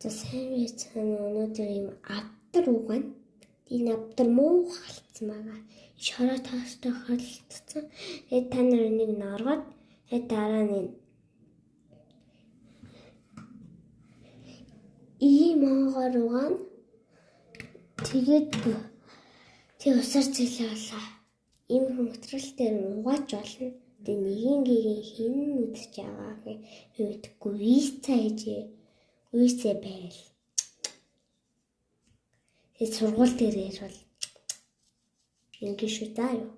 За сайн байцгаана уу? Өнөөдөр ийм авдар угаана. Энэ авдар муу халтсан байгаа. Шороо таастай халтсан. Тэгээд та нар энийг норгоод тэгээд дараа нь ийм уугаар угаана. Тэгээд тэг усаар зэлээ. Ийм материал дээр угааж болно. Тэгээд нэгийн хин үдчих яваа гэвэдгүй үйсээ байл. Тэгээд сургууль дээр ярил ингэж шүү даа юу.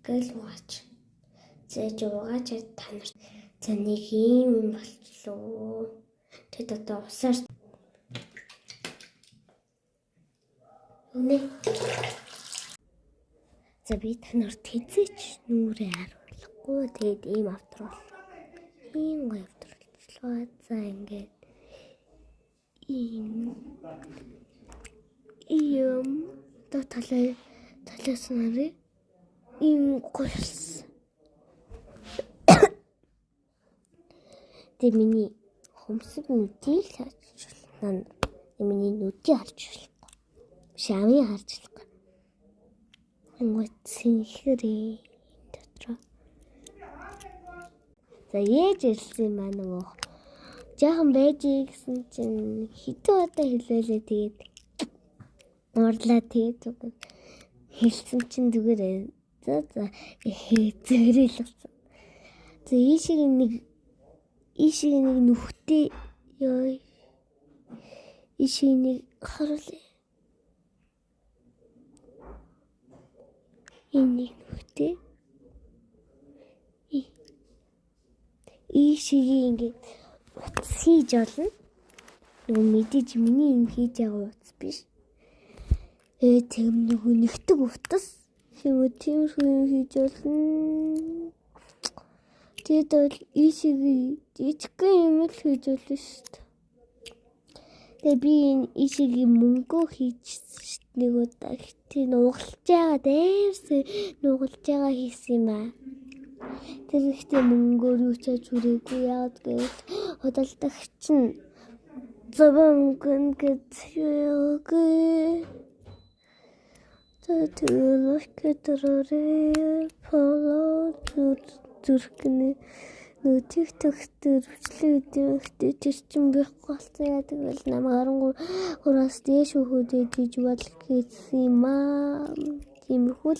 Гэл угаач. Зээж угааж та нар за нэг юм болчлоо. Тэд одоо усаар нэ. За би та нарт хэзээч нүрээ харуулахгүй. Тэгээд ийм автор бол. Ийм гоё автор болчлоо. За ингээд ийм та талаас нарыг ийм гойс. Тэг миний хөмсөг нүдийг харж байна. Миний нүдийг харж байна. Шамыг харж байна. Ингээд синхэрээ дотроо. За ээж ирсэн юм аа нөгөө. Жаахан байж гэсэн чинь хитэн удаа хэлвэлээ тэгээд уурлаа тэгээд хэлсэн чинь зүгээр за зөөрөлсөн. За ийшиг нэг нүхтэй ёо. Ийшиг нэг харуулъя. Энэ нүхтэй. Ийшиг ингээд хийж олно. Нөгөө мэдээж миний юм хийж байгаа утас биш. Тэм нөгөө нэгтэг утас. Тийм хийж олно. Тэгээд бол ийшиг жижигхэн юм л хийж олно шүү дээ. Тэгээ би энэ ийшиг мөнгө хийчихсэн шүү дээ. Нэг удаа гэтээ нугалж байгаа хийсэн юм аа. Тэр ихтэй мөнгөөр юу ч хийж хүрээгүй яагаад гэвэл худалдагч нь зовонгон гэдэг тэтгэл поло зүрхний нүдийг төгтөр хүчлээ тэр чинь байхгүй болсон яадаг бол намайг 13-аас дээш хүүхэд гэж бодол хийсэн юм аа. Тиймэрхүү